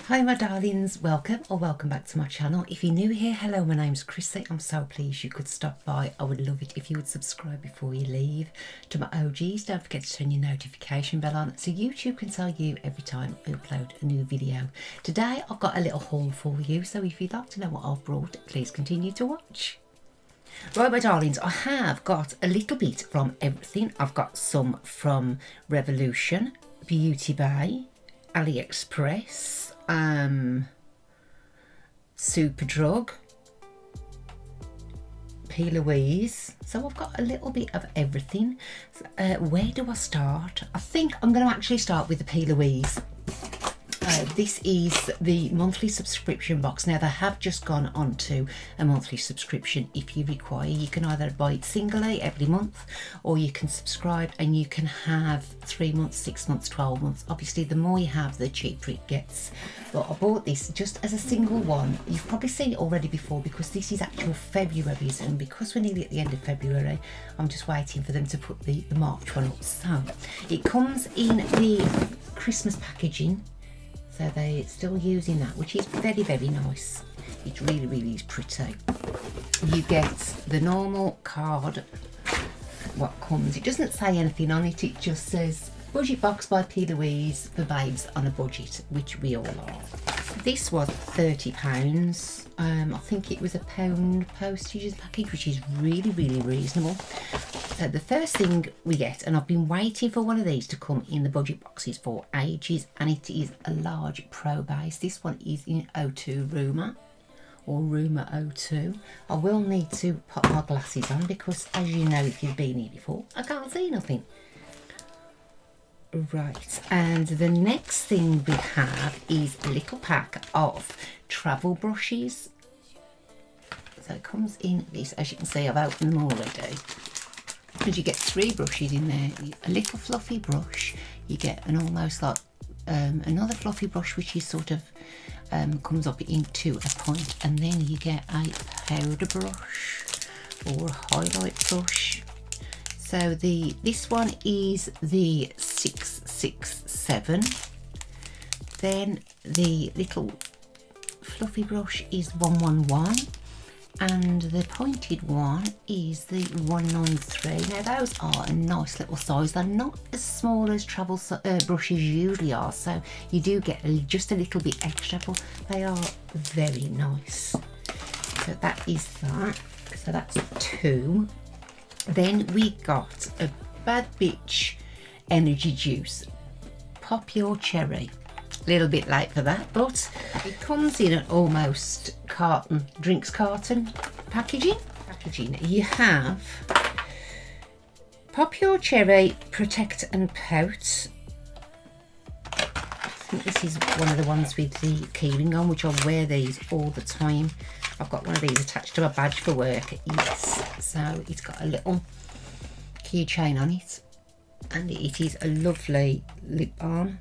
Hi my darlings, welcome or welcome back to my channel. If you're new here, hello, my name's Chrissy. I'm so pleased you could stop by. I would love it if you would subscribe before you leave. To my OGs, don't forget to turn your notification bell on so YouTube can tell you every time I upload a new video. Today I've got a little haul for you, so if you'd like to know what I've brought, please continue to watch. Right my darlings, I have got a little bit from everything. I've got some from Revolution, Beauty Bay, AliExpress, Superdrug, plouise. So I've got a little bit of everything. Where do I start? I think I'm going to actually start with the plouise. This is the monthly subscription box. Now they have just gone on to a monthly subscription. If you require, you can either buy it singly every month, or you can subscribe and you can have 3 months, 6 months, 12 months. Obviously the more you have, the cheaper it gets. But I bought this just as a single one. You've probably seen it already before because this is actual February's, and because we're nearly at the end of February, I'm just waiting for them to put the March one up. So it comes in the Christmas packaging. So they're still using that, which is very, very nice. It really, really is pretty. You get the normal card, what comes. It doesn't say anything on it, it just says budget box by plouise for babes on a budget, which we all are. This was £30. I think it was £1 postage as a package, which is really, really reasonable. The first thing we get, and I've been waiting for one of these to come in the budget boxes for ages, and it is a large pro base. This one is in 02 Rumour, or Rumour 02. I will need to put my glasses on because, as you know, if you've been here before, I can't see nothing. Right, and the next thing we have is a little pack of travel brushes. So it comes in this, as you can see, I've opened them already. Because you get 3 brushes in there, a little fluffy brush, you get an almost like another fluffy brush which is sort of comes up into a point, and then you get a powder brush or a highlight brush. So this one is the 667, then the little fluffy brush is 111, and the pointed one is the 193. Now those are a nice little size. They're not as small as travel brushes usually are, so you do get just a little bit extra, but they are very nice. So that is that. So that's 2. Then we got a Bad Bitch energy juice, Pop Your Cherry. A little bit late for that, but it comes in an almost carton, drinks carton packaging. You have Pop Your Cherry Protect and Pout. I think this is one of the ones with the keyring on, which I wear these all the time. I've got one of these attached to a badge for work. Yes, so it's got a little keychain on it, and it is a lovely lip balm.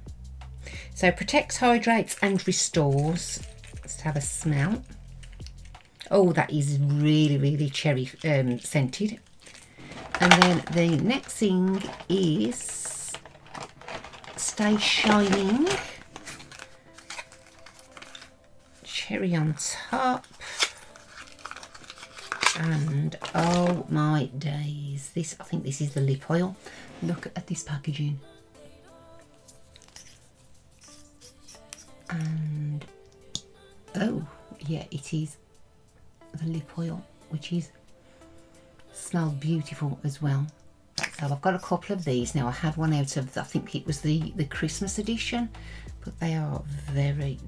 So protects, hydrates and restores. Let's have a smell. Oh, that is really, really cherry scented. And then the next thing is Stay Shining, cherry on top. And oh my days, this, I think this is the lip oil. Look at this packaging. And oh yeah, it is the lip oil, which is smells beautiful as well. So I've got a couple of these now. I had one out of, I think it was the Christmas edition, but they are very.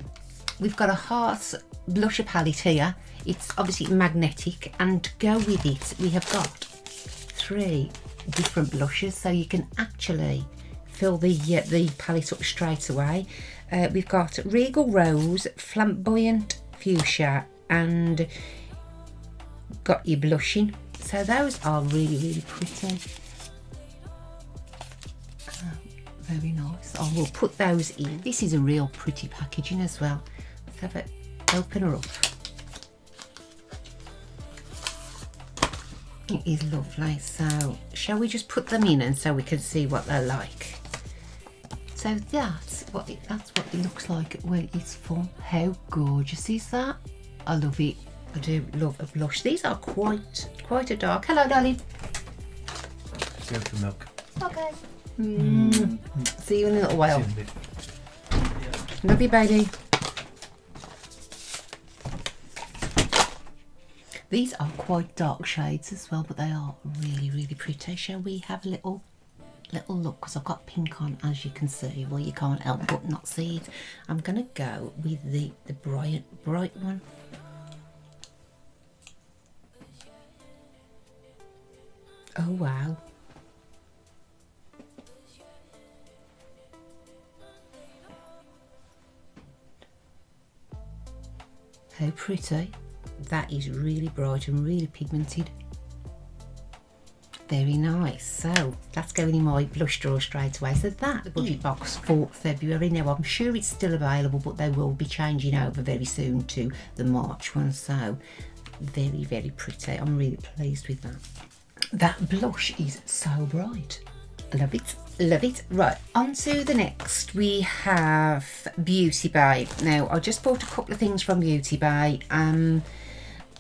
We've got a heart blusher palette here. It's obviously magnetic, and to go with it we have got 3 different blushes, so you can actually fill the palette up straight away. We've got Regal Rose, Flamboyant Fuchsia, and Got You Blushing. So those are really, really pretty. Very nice. I will put those in. This is a real pretty packaging as well. Let's have it, open her up. It is lovely. So shall we just put them in and so we can see what they're like? So that's what it looks like when it's full. How gorgeous is that? I love it. I do love a blush. These are quite a dark. Hello, darling. Go for milk. Okay. See you in a little while. Love you, baby. These are quite dark shades as well, but they are really, really pretty. Shall we have a little look? Because I've got pink on, as you can see. Well, you can't help but not see it. I'm going to go with the bright one. Oh, wow. How pretty. That is really bright and really pigmented. Very nice. So that's going in my blush drawer straight away. So that the budget box for February. Now I'm sure it's still available, but they will be changing over very soon to the March one. So very, very pretty. I'm really pleased with that. That blush is so bright. Love it. Love it. Right, on to the next. We have Beauty Bay. Now I just bought a couple of things from Beauty Bay.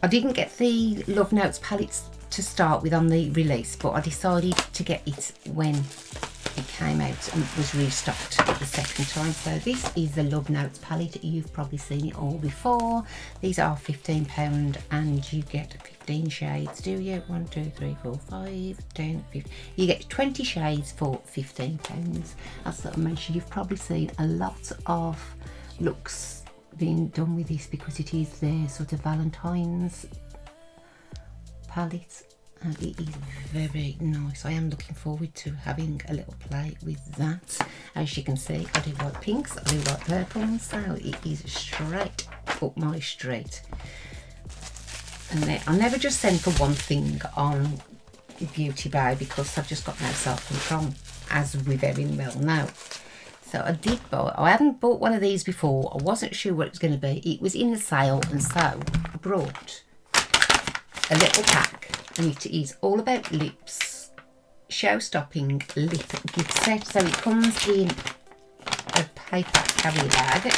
I didn't get the Love Notes palettes to start with on the release, but I decided to get it when it came out and was restocked the second time. So this is the Love Notes palette. You've probably seen it all before. These are £15 and you get 15 shades, do you? 1, 2, 3, 4, 5, 10, 15. You get 20 shades for £15. As I mentioned, you've probably seen a lot of looks being done with this because it is their sort of Valentine's palette, and it is very nice. I am looking forward to having a little play with that. As you can see, I do like pinks, I do like purples, so it is straight up my street. And then I never just send for one thing on Beauty Bay because I've just got no self-control, as we very well know. So I hadn't bought one of these before. I wasn't sure what it was going to be. It was in the sale, and so I brought a little pack, and it is all about lips, show-stopping lip gift set. So it comes in a paper carry bag.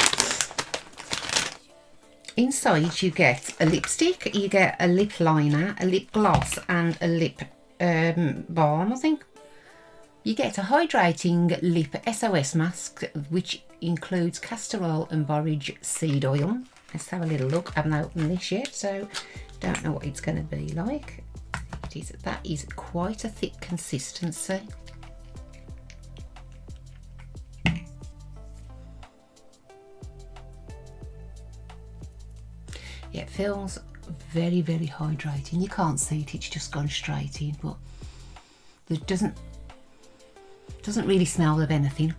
Inside you get a lipstick, you get a lip liner, a lip gloss, and a lip balm, I think. You get a hydrating lip SOS mask, which includes castor oil and borage seed oil. Let's have a little look. I haven't opened this yet, so don't know what it's going to be like. That is quite a thick consistency. Yeah, it feels very, very hydrating. You can't see it, it's just gone straight in, but it doesn't really smell of anything.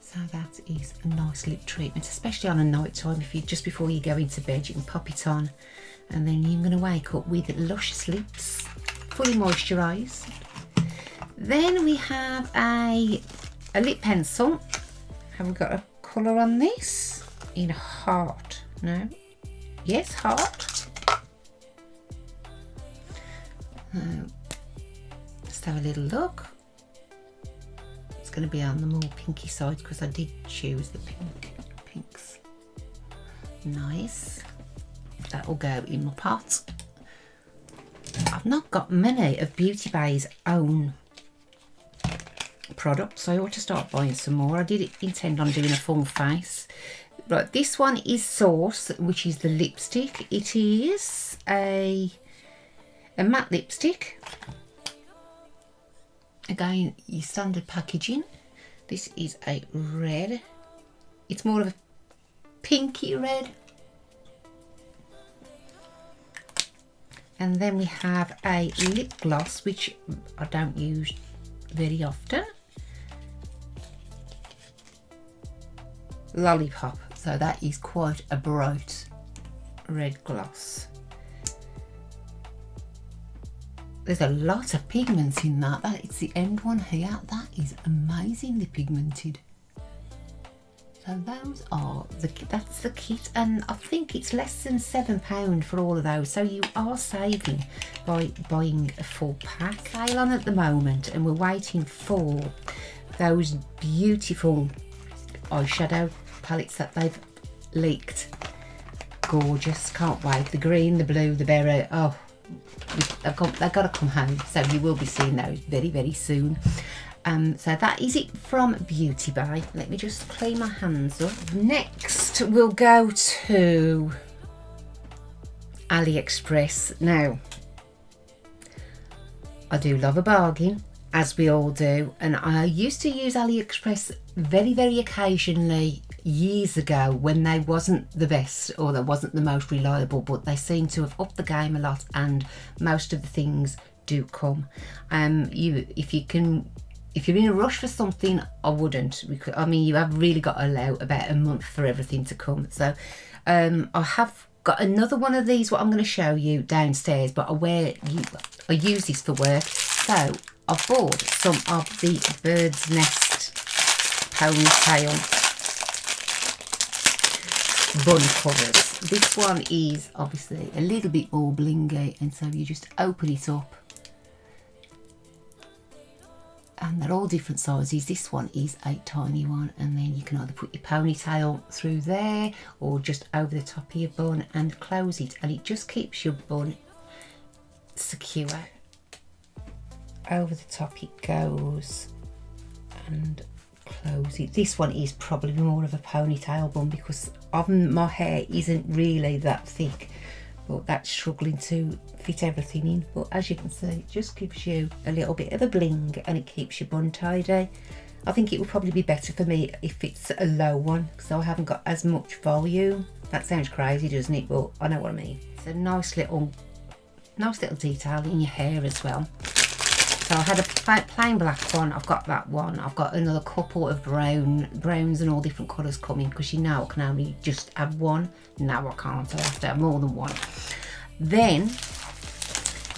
So that is a nice lip treatment, especially on a night time. If you just before you go into bed, you can pop it on, and then you're going to wake up with luscious lips, fully moisturised. Then we have a lip pencil. Have we got a colour on this? In heart? No. Yes, heart. Let's have a little look. It's going to be on the more pinky side because I did choose the pinks. Nice. That will go in my pot. I've not got many of Beauty Bay's own products, so I ought to start buying some more. I did intend on doing a full face. Right, this one is Source, which is the lipstick. It is a matte lipstick. Again, your standard packaging. This is a red. It's more of a pinky red. And then we have a lip gloss, which I don't use very often. Lollipop. So that is quite a bright red gloss. There's a lot of pigments in that. It's the end one here. That is amazingly pigmented. So those are that's the kit, and I think it's less than £7 for all of those. So you are saving by buying a full pack. Sale on at the moment, and we're waiting for those beautiful eyeshadow palettes that they've leaked. Gorgeous, can't wait. The green, the blue, the berry. Oh, they've got to come home. So you will be seeing those very, very soon. So that is it from Beauty Bay. Let me just clean my hands up. Next we'll go to AliExpress. Now, I do love a bargain, as we all do, and I used to use AliExpress very, very occasionally years ago when they wasn't the best or they wasn't the most reliable, but they seem to have upped the game a lot, and most of the things do come. If you're in a rush for something, I wouldn't. I mean, you have really got to allow about a month for everything to come. So I have got another one of these, what I'm going to show you downstairs, but I use this for work. So I bought some of the Bird's Nest ponytail bun covers. This one is obviously a little bit more blingy, and so you just open it up. And they're all different sizes. This one is a tiny one, and then you can either put your ponytail through there or just over the top of your bun and close it, and it just keeps your bun secure. Over the top it goes and close it. This one is probably more of a ponytail bun because my hair isn't really that thick, but that's struggling to fit everything in. But as you can see, it just gives you a little bit of a bling and it keeps your bun tidy. I think it would probably be better for me if it's a low one, so I haven't got as much volume. That sounds crazy, doesn't it? But I know what I mean. It's a nice little detail in your hair as well. So I had a plain black one, I've got that one. I've got another couple of browns and all different colours coming, because you know I can only just have one. Now I can't, I have to have more than one. Then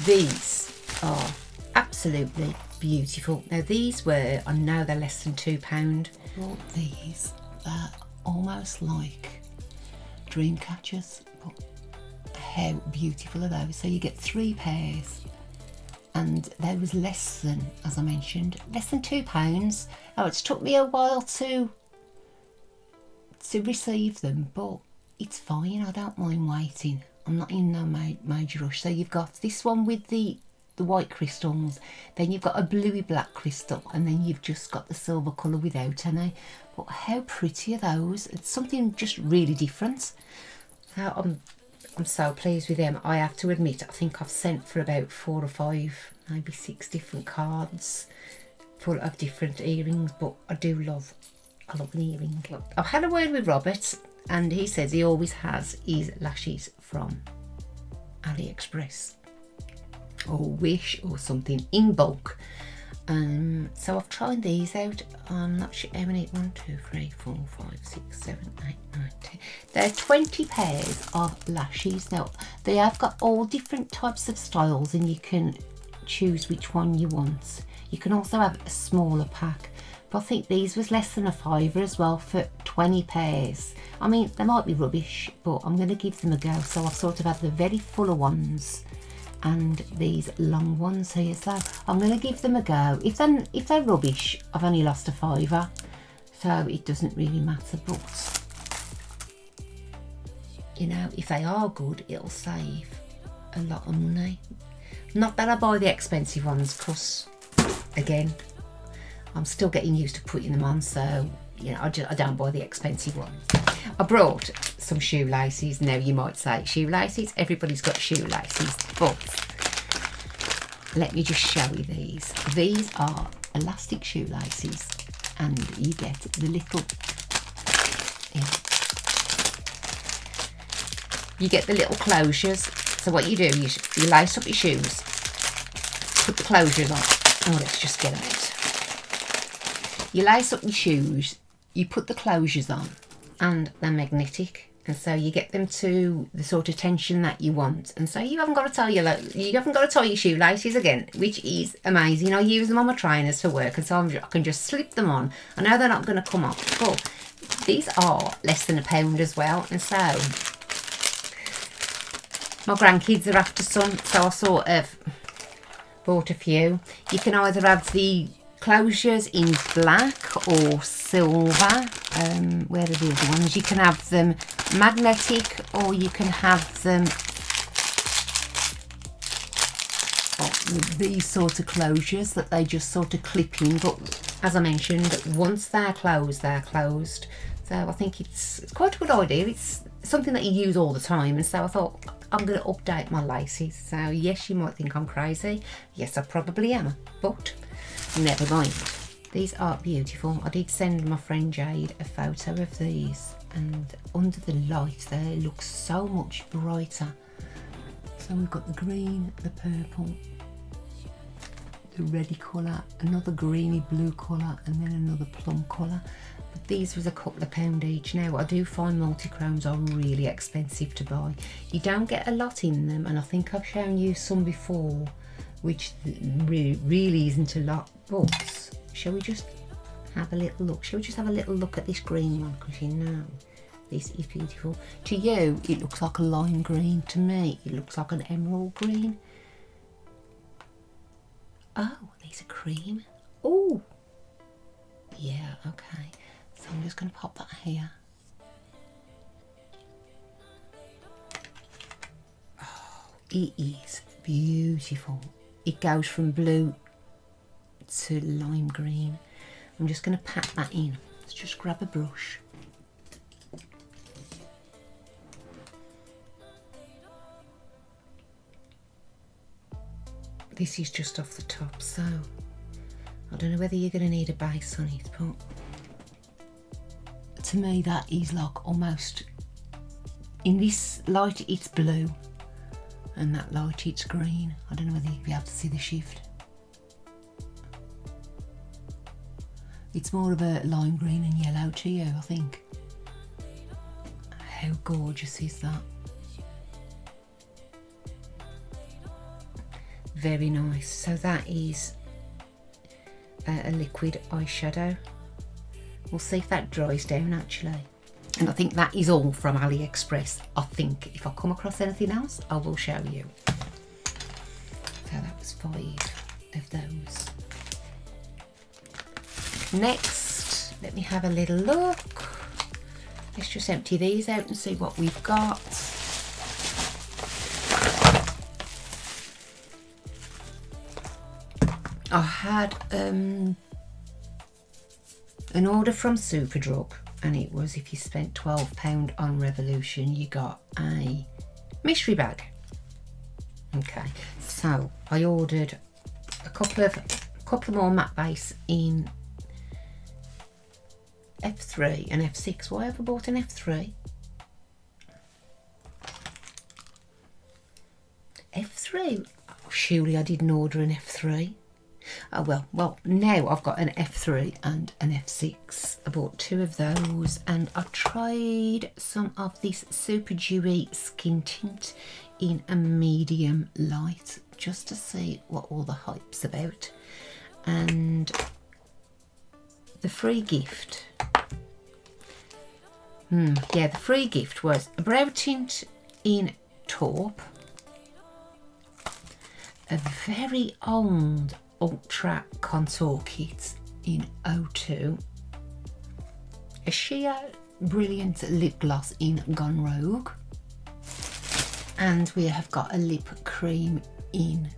these are absolutely beautiful. Now these were, I know they're less than £2. Well, these, they're almost like dream catchers, but how beautiful are those? So you get 3 pairs. And there was less than, as I mentioned, less than £2. Oh, it's took me a while to receive them, but it's fine. I don't mind waiting. I'm not in no major rush. So you've got this one with the white crystals, then you've got a bluey black crystal, and then you've just got the silver colour without any. But how pretty are those? It's something just really different. So I'm so pleased with them. I have to admit, I think I've sent for about 4 or 5, maybe 6 different cards full of different earrings, but I love an earring. I've had a word with Robert, and he says he always has his lashes from AliExpress or Wish or something in bulk. So I've tried these out. I'm not sure how many. 1, 2, 3, 4, 5, 6, 7, 8, 9, 10. There are 20 pairs of lashes. Now they have got all different types of styles, and you can choose which one you want. You can also have a smaller pack, but I think these was less than £5 as well for 20 pairs. I mean, they might be rubbish, but I'm going to give them a go. So I've sort of had the very fuller ones and these long ones here, so I'm going to give them a go. If they're rubbish, I've only lost £5, so it doesn't really matter. But you know, if they are good, it'll save a lot of money. Not that I buy the expensive ones, because again, I'm still getting used to putting them on, so you know, I don't buy the expensive ones. I brought some shoelaces. Now you might say, shoelaces? Everybody's got shoelaces, but let me just show you these. These are elastic shoelaces, and you get the little, you get the little closures. So what you do, you lace up your shoes, put the closures on. Oh, let's just get them out. You lace up your shoes, you put the closures on, and they're magnetic, and so you get them to the sort of tension that you want, and so you haven't got to tie your shoelaces again, which is amazing. I use them on my trainers for work, and so I can just slip them on. I know they're not going to come off, but these are less than £1 as well, and so my grandkids are after some, so I sort of bought a few. You can either have the closures in black or silver. Where are the other ones? You can have them magnetic, or you can have them these sort of closures that they just sort of clip in. But as I mentioned, once they're closed, they're closed. So I think it's quite a good idea. It's something that you use all the time, and so I thought I'm going to update my laces. So yes, you might think I'm crazy. Yes, I probably am, but never mind. These are beautiful. I did send my friend Jade a photo of these, and under the light they look so much brighter. So we've got the green, the purple, the reddy colour, another greeny blue colour, and then another plum colour. But these was a couple of £1 each. Now I do find multi-chromes are really expensive to buy. You don't get a lot in them, and I think I've shown you some before, which really isn't a lot. But shall we just have a little look? Shall we just have a little look at this green one? Because you know, this is beautiful. To you, it looks like a lime green. To me, it looks like an emerald green. Oh, these are cream. Oh, yeah, okay. So I'm just going to pop that here. Oh, it is beautiful. It goes from blue to lime green. I'm just going to pat that in. Let's just grab a brush. This is just off the top, so I don't know whether you're going to need a base on it, but to me that is like almost, in this light it's blue, and that light it's green. I don't know whether you'll be able to see the shift. It's more of a lime green and yellow to you, I think. How gorgeous is that? Very nice. So that is a liquid eyeshadow. We'll see if that dries down actually. And I think that is all from AliExpress. I think if I come across anything else, I will show you. So that was 5 of those. Next, let me have a little look. Let's just empty these out and see what we've got. I had an order from Superdrug, and it was if you spent £12 on Revolution, you got a mystery bag. Okay, so I ordered a couple more matte base in F3 and F6. Why have I bought an F3? F3? Oh, surely I didn't order an F3. Oh well, now I've got an F3 and an F6. I bought 2 of those, and I tried some of this Super Dewy Skin Tint in a medium light, just to see what all the hype's about. And the free gift, the free gift was a brow tint in taupe, a very old Ultra Contour Kit in 02, a sheer brilliant lip gloss in Gone Rogue, and we have got a lip cream in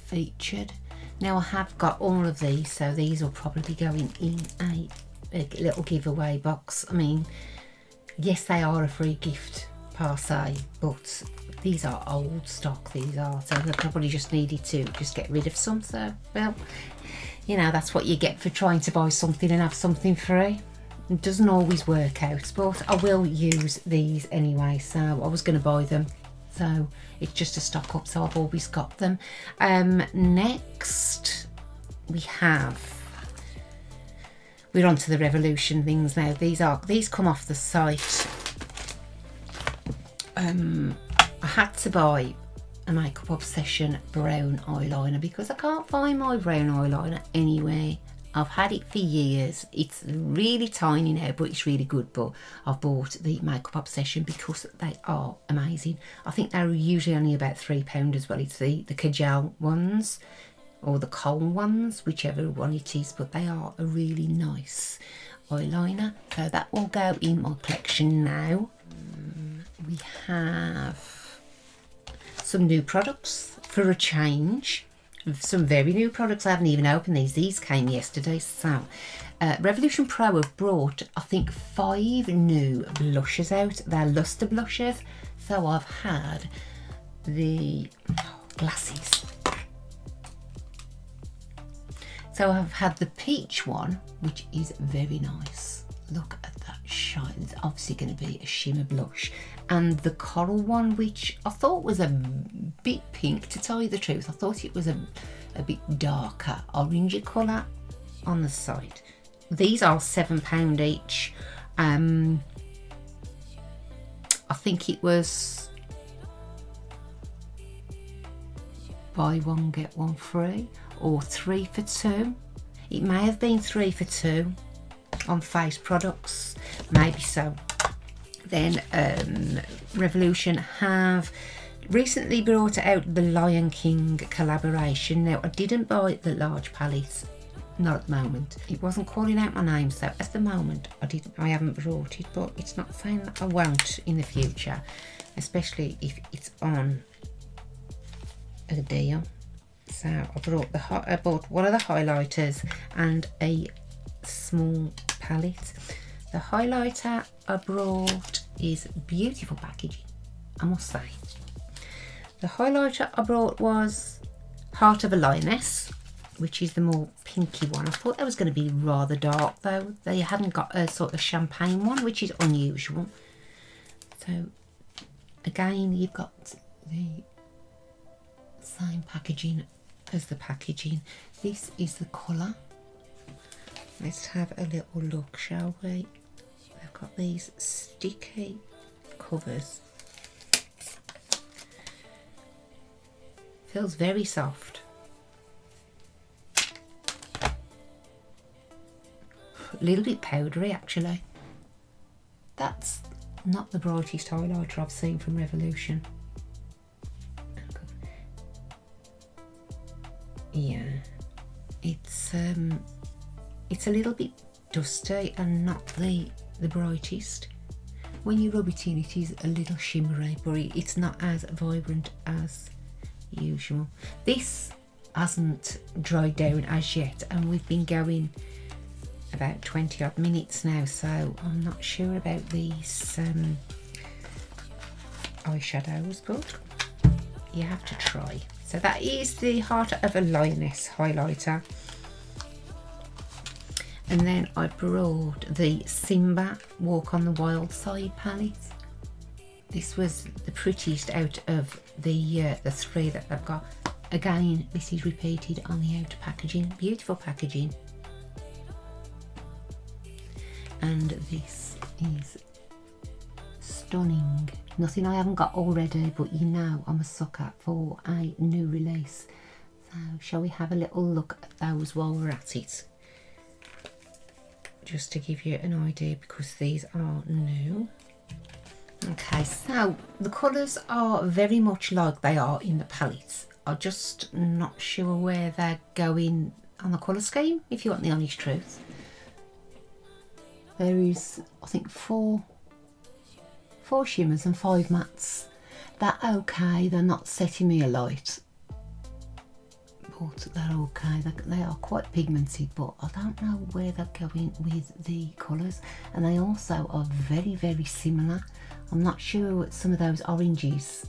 Featured. Now I have got all of these, so these will probably go in a little giveaway box. I mean, yes, they are a free gift per se, but these are old stock, these are, so they probably just needed to just get rid of some. So, well, you know, that's what you get for trying to buy something and have something free. It doesn't always work out, but I will use these anyway. So I was going to buy them, so it's just a stock up, so I've always got them. Next we're on to the Revolution things now. These come off the site. I had to buy a Makeup Obsession brown eyeliner because I can't find my brown eyeliner anywhere I've had it for years. It's really tiny now, but it's really good. But I've bought the Makeup Obsession because they are amazing. I think they're usually only about £3 as well. It's the Kajal ones or the Kohl ones, whichever one it is, but they are a really nice eyeliner. So that will go in my collection now. We have some new products for a change. Some very new products. I haven't even opened these. These came yesterday. So Revolution Pro have brought, I think, 5 new blushes out. They're luster blushes. So I've had the glasses. So I've had the peach one, which is very nice. Look at that shine. It's obviously going to be a shimmer blush. And the coral one, which I thought was a bit pink, to tell you the truth. I thought it was a bit darker, orangey colour on the side. These are £7 each. I think it was buy one get one free, or 3 for 2. It may have been 3 for 2 on face products, maybe so. Then Revolution have recently brought out the Lion King collaboration. Now, I didn't buy the large palette, not at the moment. It wasn't calling out my name, so at the moment I haven't brought it, but it's not saying that I won't in the future, especially if it's on a deal. So I bought one of the highlighters and a small palette. The highlighter I brought is beautiful packaging, I must say. The highlighter I brought was Heart of a Lioness, which is the more pinky one. I thought that was going to be rather dark though. They hadn't got a sort of champagne one, which is unusual. So again, you've got the same packaging as the packaging. This is the colour. Let's have a little look, shall we? They've got these sticky covers. Feels very soft. A little bit powdery actually. That's not the brightest highlighter I've seen from Revolution. Yeah, it's a little bit dusty and not the brightest. When you rub it in, it is a little shimmery, but it's not as vibrant as usual. This hasn't dried down as yet, and we've been going about 20 odd minutes now, so I'm not sure about these eyeshadows, but you have to try. So that is the Heart of a Lioness highlighter. And then I brought the Simba Walk on the Wild Side palette. This was the prettiest out of the 3 that I've got. Again, this is repeated on the outer packaging. Beautiful packaging. And this is stunning. Nothing I haven't got already, but you know I'm a sucker for a new release. So shall we have a little look at those while we're at it? Just to give you an idea, because these are new. Okay, so the colours are very much like they are in the palettes. I'm just not sure where they're going on the colour scheme, if you want the honest truth. There is, I think, four shimmers and 5 mattes. They're okay, they're not setting me alight, but they're okay. They are quite pigmented, but I don't know where they're going with the colours. And they also are very, very similar. I'm not sure what some of those oranges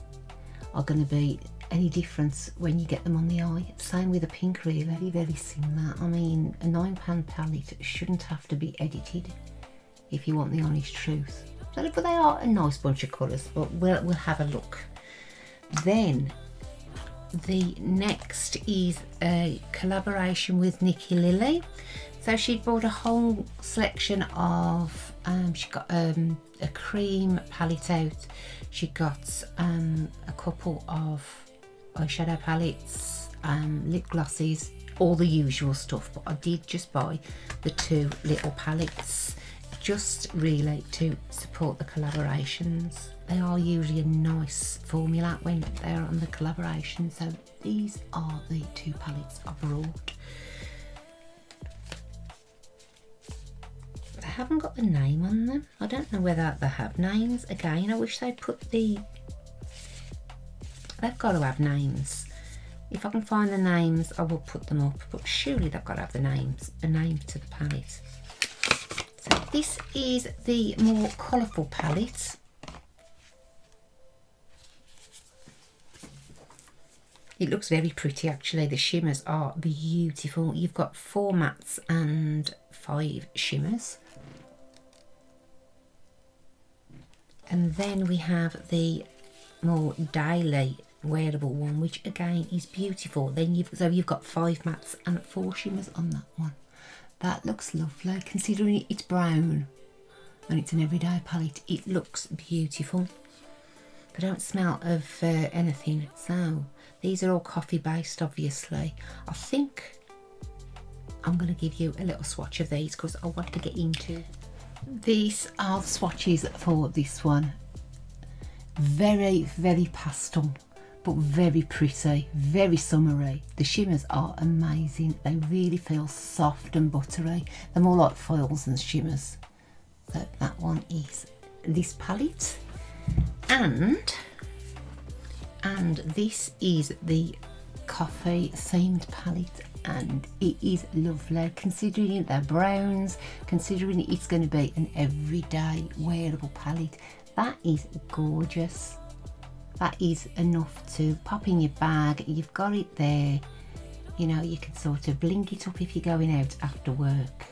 are going to be any difference when you get them on the eye. Same with the pink, really, very, very similar. I mean, a £9 palette shouldn't have to be edited, if you want the honest truth. But they are a nice bunch of colours, but we'll have a look. Then the next is a collaboration with Nikki Lilly. So she bought a whole selection of, she got a cream palette out. She got a couple of eyeshadow palettes, lip glosses, all the usual stuff, but I did just buy the 2 little palettes just really to support the collaborations. They are usually a nice formula when they're on the collaboration. So these are the 2 palettes I brought. They haven't got the name on them. I don't know whether they have names. Again, I wish they put the... They've got to have names. If I can find the names, I will put them up, but surely they've got to have the names, a name to the palette. So this is the more colourful palette. It looks very pretty actually. The shimmers are beautiful. You've got 4 mattes and 5 shimmers. And then we have the more daily wearable one, which again is beautiful. Then you've got 5 mattes and 4 shimmers on that one. That looks lovely considering it's brown and it's an everyday palette. It looks beautiful. They don't smell of anything. So these are all coffee based, obviously. I think I'm going to give you a little swatch of these because I want to get into. These are the swatches for this one. Very, very pastel, but very pretty, very summery. The shimmers are amazing. They really feel soft and buttery. They're more like foils than shimmers. So that one is this palette. And this is the coffee themed palette, and it is lovely considering they're browns, considering it's going to be an everyday wearable palette. That is gorgeous. That is enough to pop in your bag. You've got it there, you know, you can sort of blink it up if you're going out after work,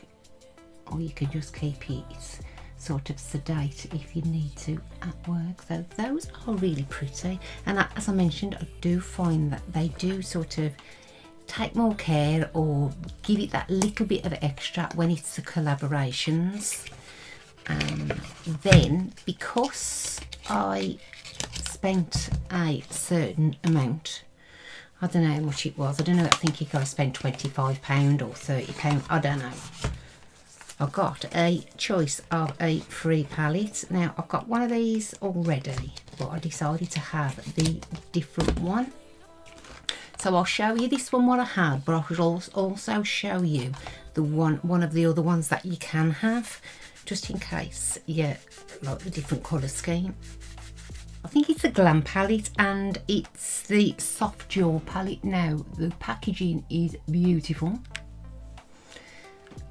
or you can just keep it sort of sedate if you need to at work. So those are really pretty, and as I mentioned, I do find that they do sort of take more care or give it that little bit of extra when it's the collaborations. Then because I spent a certain amount, I don't know how much it was, I don't know, I think I spent £25 or £30, I don't know. I got a choice of a free palette. Now I've got one of these already, but I decided to have the different one. So I'll show you this one what I had, but I will also show you the one of the other ones that you can have, just in case you like the different colour scheme. I think it's a Glam palette, and it's the soft jaw palette. Now the packaging is beautiful,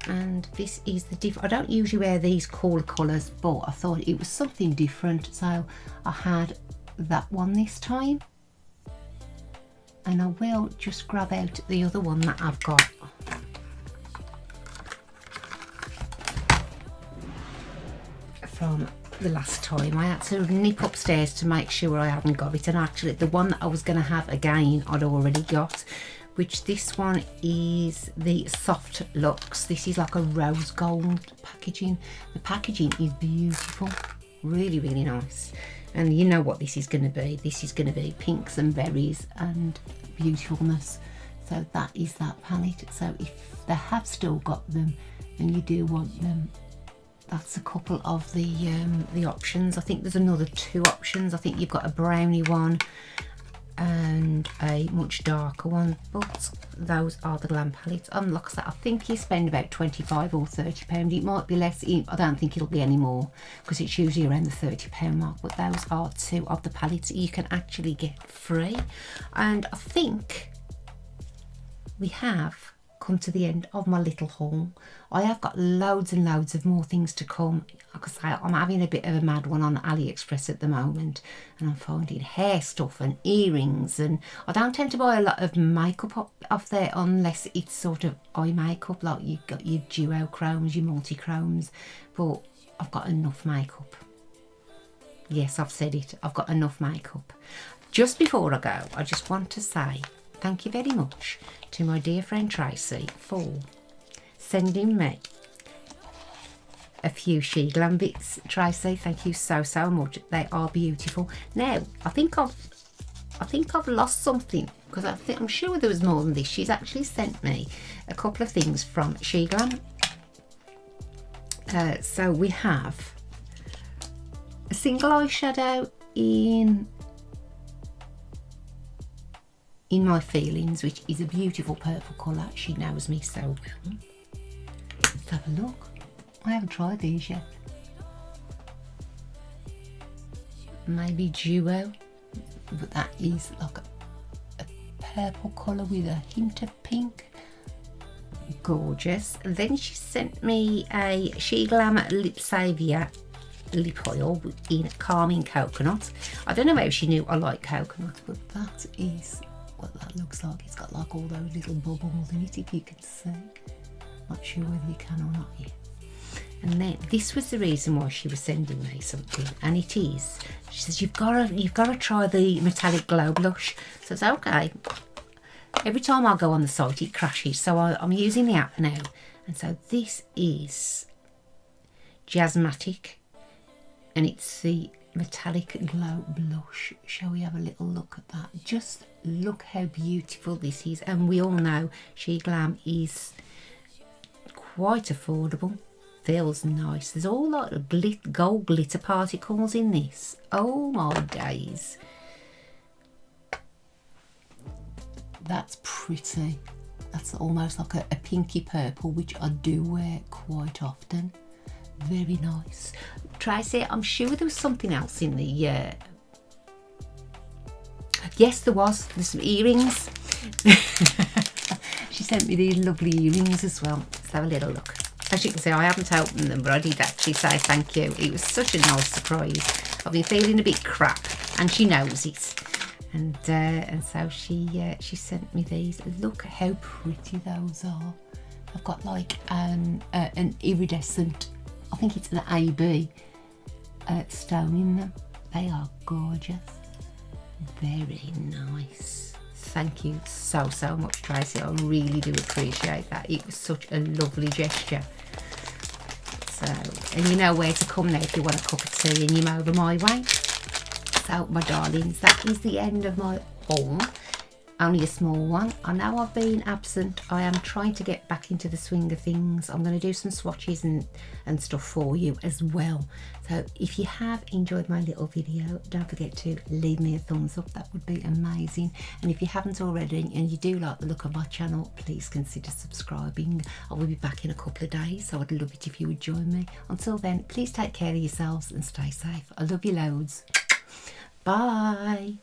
and this is the different. I don't usually wear these cooler colours, but I thought it was something different, so I had that one this time. And I will just grab out the other one that I've got. From the last time, I had to nip upstairs to make sure I hadn't got it, and actually the one that I was going to have again I'd already got, which this one is the Soft Luxe. This is like a rose gold packaging. The packaging is beautiful, really, really nice. And you know what this is going to be. This is going to be pinks and berries and beautifulness. So that is that palette. So if they have still got them and you do want them, that's a couple of the options. I think there's another 2 options. I think you've got a brownie one and a much darker one, but those are the Glam palettes. Like I said, I think you spend about £25 or £30. It might be less. I don't think it'll be any more because it's usually around the £30 mark, but those are 2 of the palettes you can actually get free. And I think we have come to the end of my little haul. I have got loads and loads of more things to come. Like I say, I'm having a bit of a mad one on AliExpress at the moment, and I'm finding hair stuff and earrings, and I don't tend to buy a lot of makeup off there unless it's sort of eye makeup, like you've got your duochromes, your multi-chromes, but I've got enough makeup. Yes, I've said it, I've got enough makeup. Just before I go, I just want to say thank you very much to my dear friend Tracy for sending me a few She Glam bits. Tracy, thank you so much. They are beautiful. Now I think I've lost something because I'm sure there was more than this. She's actually sent me a couple of things from Glam. So we have a single eyeshadow in My Feelings, which is a beautiful purple colour. She knows me so well. Let's have a look. I haven't tried these yet. Maybe Duo, but that is like a purple colour with a hint of pink. Gorgeous. And then she sent me a Glam Lip Saviour lip oil in Calming Coconut. I don't know how she knew I like coconut, but that is what that looks like. It's got like all those little bubbles in it, if you can see. Not sure whether you can or not yet. And then this was the reason why she was sending me something, and it is, she says, you've got to try the metallic glow blush. So it's okay. Every time I go on the site it crashes, so I'm using the app now. And so this is Jazzmatic, and it's the metallic glow blush. Shall we have a little look at that? Just look how beautiful this is. And we all know Glam is quite affordable. Feels nice. There's all like gold glitter particles in this. Oh my days. That's pretty. That's almost like a pinky purple, which I do wear quite often. Very nice. Tracy, I'm sure there was something else in the yes, there was. There's some earrings. She sent me these lovely earrings as well. Let's have a little look. As you can see, I haven't opened them, but I did actually say thank you. It was such a nice surprise. I've been feeling a bit crap, and she knows it. And so she sent me these. Look how pretty those are. I've got like an iridescent, I think it's an AB stone in them. They are gorgeous. Very nice. Thank you so much, Tracy. I really do appreciate that. It was such a lovely gesture. So, and you know where to come now if you want a cup of tea and you're over my way. So, my darlings, that is the end of my haul. Only a small one. I know I've been absent. I am trying to get back into the swing of things. I'm going to do some swatches and stuff for you as well. So if you have enjoyed my little video, don't forget to leave me a thumbs up. That would be amazing. And if you haven't already and you do like the look of my channel, please consider subscribing. I will be back in a couple of days, so I'd love it if you would join me. Until then, please take care of yourselves and stay safe. I love you loads. Bye.